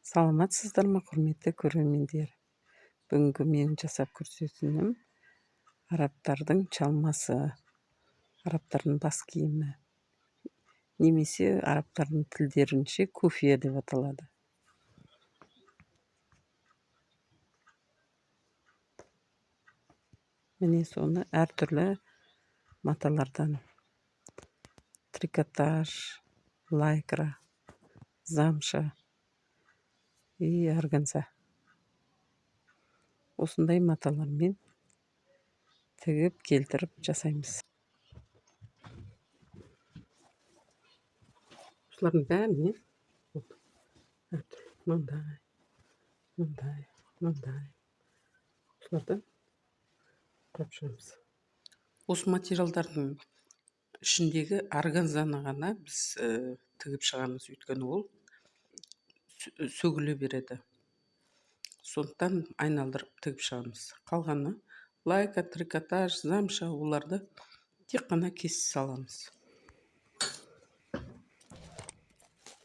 Саламатсыздар ма, құрметті көрермендер? Бүгінгі менің жасап көрсететінім арабтардың чалмасы, арабтардың бас киімі, немесе арабтардың тілдерінше куфия деп аталады. Міне соны әртүрлі маталардан: трикотаж, лайкра, замша и органза. Осындай маталармен тігіп келтіріп жасаймыз. Осылардың бәріне мындай осыларды құрап шығамыз. Осы материалдардың ішіндегі органзаны ғана біз тігіп шығамыз, өйткені ол сөгіле береді. Сондықтан айналдырып тігіп шығамыз. Қалғаны лайка, трикотаж, замша, оларды тек қана кесіп саламыз.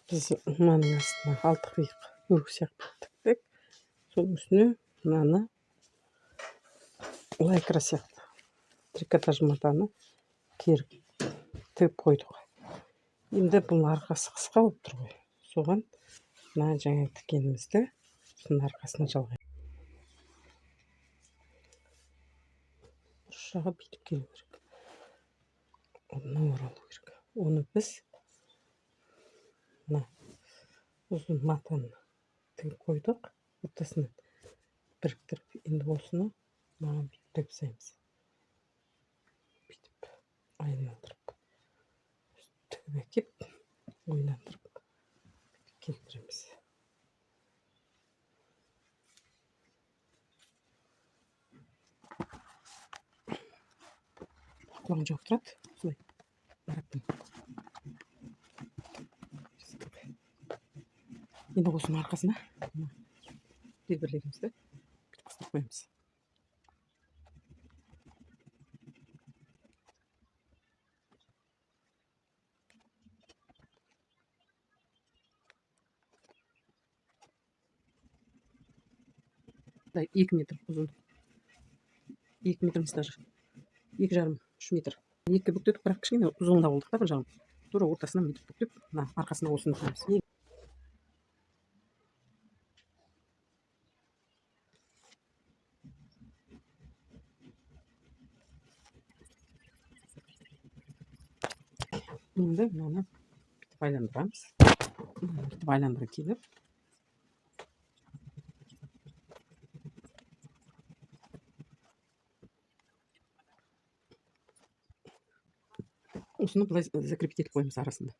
Біз мынаның астына алты қиық өрік сияқты тіктік. Соның үстіне мынаны лайкра сияқты трикотаж матаны керіп тігіп қойдық. Енді бұл арқасы қысқа болып тұр ғой. Соған мына жаңа тікенімізді соның арқасына жалғаймыз. Бұрыш жағы бүйтіп келу керек. Оны оралу керек. Оны біз мына ұзын матаны тігіп қойдық. Ортасынан біріктіріп, енді осыны маған бүйтіп жасаймыз. Бүйтіп айналдырып тігіп әкеп, ойландырып келтіреміз. Құлағын жауып тұрады, солай арабтың. Енді осының арқасына белбірлерімізді бүйтіп қыстырып қоямыз. Дай 2 метр ұзын, 2 метр емес, даже 2,5-3 метр. Екі бүктедік, бірақ кішкене ұзында болдық та, бір жағын. Тура ортасынан бүйтіп бүктеп, мына арқасына осыны қоямыз. Енді мынаны бүйтіп айландырамыз. Бүйтіп айландыра келіп, осыны былай закрепить етіп қоямыз арасында.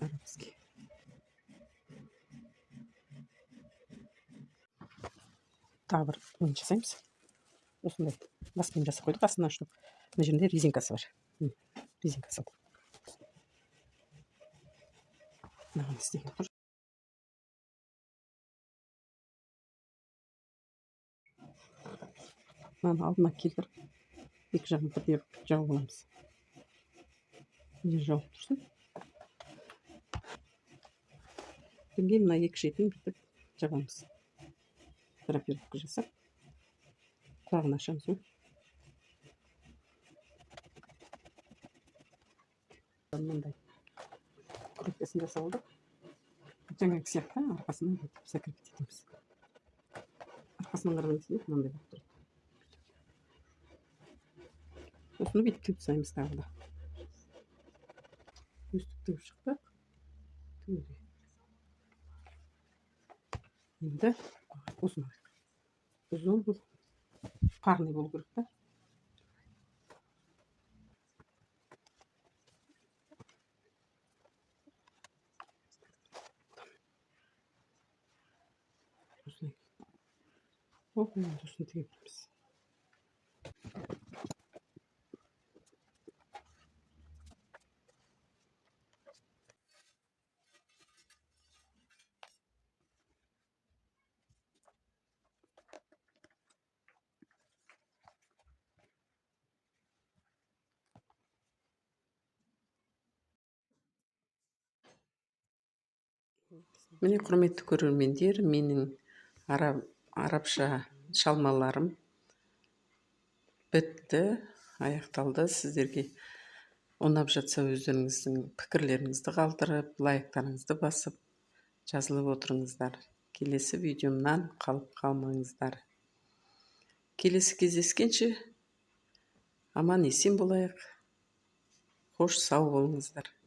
Арабский. Тағы бір ойын жасаймыз. Осындай бас киім жасап қойдық. Астына үшін мына жерінде резинкасы бар. Резинкасы. Мынаны істеген тұр. Мынаны алдына келтіріп, екі жағын бірдей жауып аламыз. Мына жауып тұрсын. Енді мына екі шетін бүйтіп жабамыз. Драпировка жасап, құлағын ашамыз. Мынандай крупкасын жасап алдық. Жаңағы сияқты арқасынан бүйтіп закрепить етеміз. Арқасынан қараған кезде мынандай болып тұрады. Осыны бүйтіп тігіп тастаймыз тағы да. Өстіп тігіп шықтық. Енді осыны ұзын бұл парный болу керек та. Осыны тігеміз. Міне құрметті көрермендер, менің арабша шалмаларым бітті, аяқталды. Сіздерге ұнап жатса өздеріңіздің пікірлеріңізді қалдырып, лайктарыңызды басып жазылып отырыңыздар. Келесі видеомнан қалып қалмаңыздар. Келесі кездескенше аман есен болайық. Қош сау болыңыздар.